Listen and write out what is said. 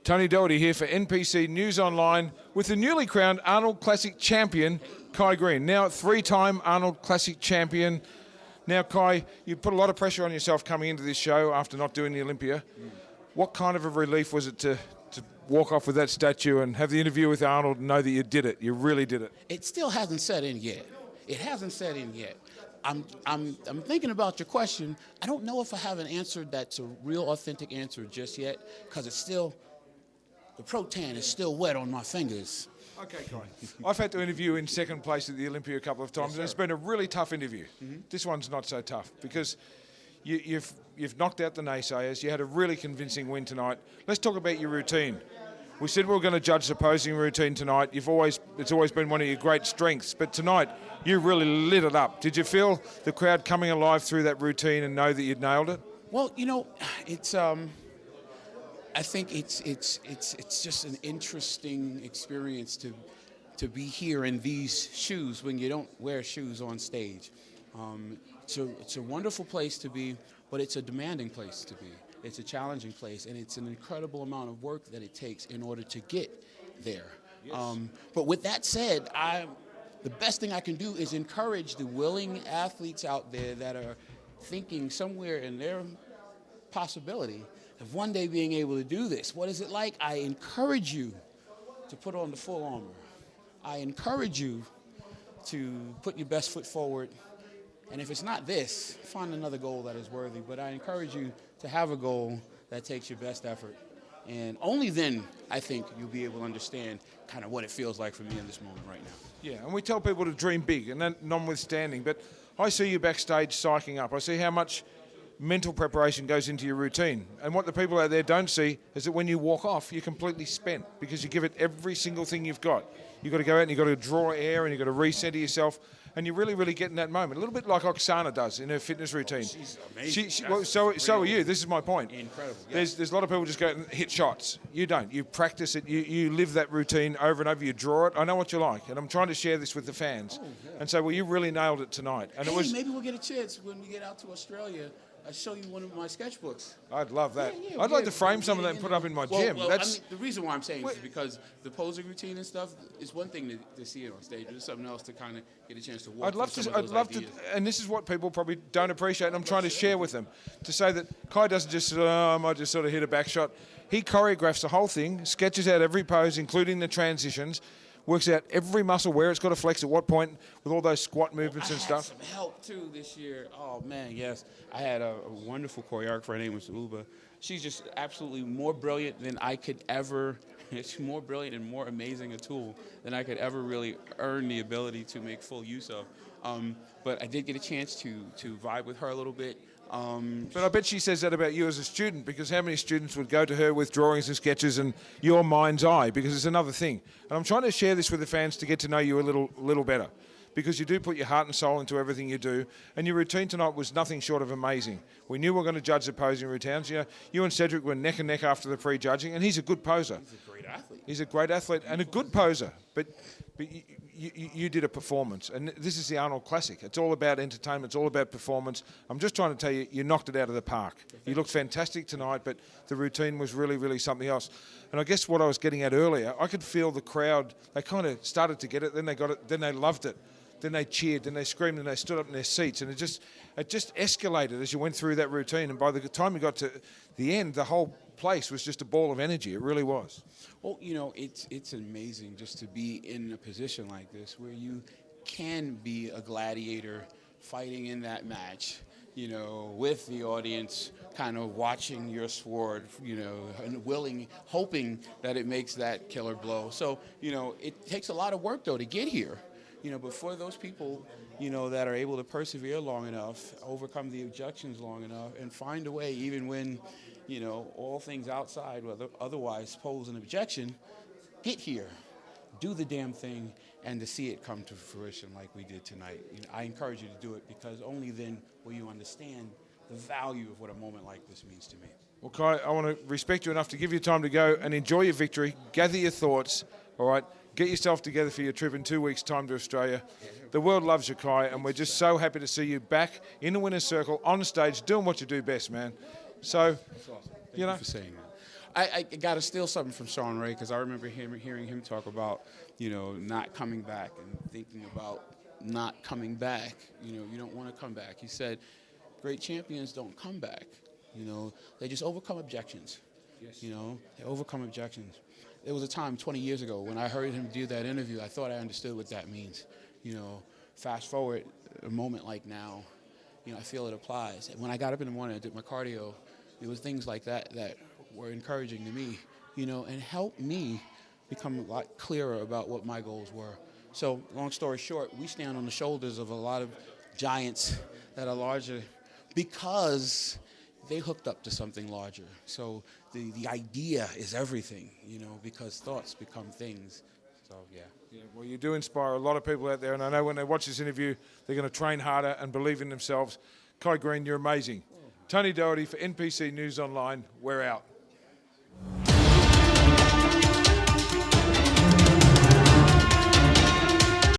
Tony Doherty here for NPC News Online with the newly crowned Arnold Classic champion, Kai Greene. Now, three-time Arnold Classic champion. Now, Kai, you put a lot of pressure on yourself coming into this show after not doing the Olympia. What kind of a relief was it to walk off with that statue and have the interview with Arnold and know that you did it? You really did it. It still hasn't set in yet. It hasn't set in yet. I'm thinking about your question. I don't know if I have an answer that's a real authentic answer just yet, because it's still, the protan is still wet on my fingers. Okay, Kai. I've had to interview in second place at the Olympia a couple of times, and it's been a really tough interview. This one's not so tough because you've knocked out the naysayers. You had a really convincing win tonight. Let's talk about your routine. We said we were going to judge the posing routine tonight. It's always been one of your great strengths, but tonight you really lit it up. Did you feel the crowd coming alive through that routine and know that you'd nailed it? Well, you know, it's I think it's just an interesting experience to be here in these shoes when you don't wear shoes on stage. It's a wonderful place to be, but it's a demanding place to be. It's a challenging place, and it's an incredible amount of work that it takes in order to get there. Yes. But with that said, the best thing I can do is encourage the willing athletes out there that are thinking somewhere in their possibility of one day being able to do this. What is it like? I encourage you to put on the full armor. I encourage you to put your best foot forward. And if it's not this, find another goal that is worthy. But I encourage you to have a goal that takes your best effort. And only then, I think, you'll be able to understand kind of what it feels like for me in this moment right now. Yeah, and we tell people to dream big, and that notwithstanding. But I see you backstage psyching up. I see how much mental preparation goes into your routine. And what the people out there don't see is that when you walk off, you're completely spent because you give it every single thing you've got. You've got to go out and you've got to draw air and you've got to recenter yourself. And you really, really get in that moment. A little bit like Oksana does in her fitness routine. Oh, she's amazing. Well, so are you. This is my point. Incredible. Yes. There's a lot of people just go and hit shots. You don't. You practice it. You live that routine over and over. You draw it. I know what you like. And I'm trying to share this with the fans. Oh, yeah. And so, well, you really nailed it tonight. And maybe we'll get a chance when we get out to Australia. I'll show you one of my sketchbooks. I'd love that. Yeah, I'd like to frame some of that and put up in my gym. Well, I mean, the reason why I'm saying is because the posing routine and stuff is one thing to see it on stage. It's something else to kind of get a chance to walk through some of those ideas. And this is what people probably don't appreciate, and I'm trying to share with them, to say that Kai doesn't just say, I might just sort of hit a back shot. He choreographs the whole thing, sketches out every pose, including the transitions, works out every muscle, where it's got to flex at what point, with all those squat movements and stuff. I had some help, too, this year. Oh, man, yes. I had a wonderful choreographer. Her name was Uba. She's just absolutely more brilliant than I could ever. She's more brilliant and more amazing a tool than I could ever really earn the ability to make full use of. But I did get a chance to vibe with her a little bit. But I bet she says that about you as a student, because how many students would go to her with drawings and sketches and your mind's eye, because it's another thing. And I'm trying to share this with the fans to get to know you a little better, because you do put your heart and soul into everything you do, and your routine tonight was nothing short of amazing. We knew we were going to judge the posing routines. You know, you and Cedric were neck and neck after the pre-judging, and he's a good poser. He's a great athlete. He's a great athlete and a good poser, but you did a performance, and this is the Arnold Classic. It's all about entertainment. It's all about performance. I'm just trying to tell you, you knocked it out of the park. You looked fantastic tonight, but the routine was really, really something else. And I guess what I was getting at earlier, I could feel the crowd. They kind of started to get it, then they got it, then they loved it. Then they cheered, then they screamed, and they stood up in their seats, and it just escalated as you went through that routine. And by the time you got to the end, the whole place was just a ball of energy. It really was. Well, you know, it's amazing just to be in a position like this where you can be a gladiator fighting in that match, you know, with the audience kind of watching your sword, you know, and hoping that it makes that killer blow. So, you know, it takes a lot of work, though, to get here. You know, but for those people, you know, that are able to persevere long enough, overcome the objections long enough, and find a way, even when, you know, all things outside, whether otherwise pose an objection, get here, do the damn thing, and to see it come to fruition like we did tonight. You know, I encourage you to do it, because only then will you understand the value of what a moment like this means to me. Well, Kai, I want to respect you enough to give you time to go and enjoy your victory, gather your thoughts, all right? Get yourself together for your trip in 2 weeks' time to Australia. The world loves you, Kai, and we're just so happy to see you back in the winner's circle, on stage, doing what you do best, man. So, that's awesome. Thank you for saying that. I got to steal something from Sean Ray because I remember hearing him talk about, not coming back and thinking about not coming back. You don't want to come back. He said, great champions don't come back. They just overcome objections. Yes. They overcome objections. There was a time 20 years ago when I heard him do that interview, I thought I understood what that means. Fast forward a moment like now, I feel it applies. And when I got up in the morning and did my cardio, it was things like that that were encouraging to me, and helped me become a lot clearer about what my goals were. So, long story short, we stand on the shoulders of a lot of giants that are larger because they hooked up to something larger. So the idea is everything, because thoughts become things. So, yeah. Yeah, well, you do inspire a lot of people out there, and I know when they watch this interview, they're going to train harder and believe in themselves. Kai Greene, you're amazing. Tony Doherty for NPC News Online. We're out.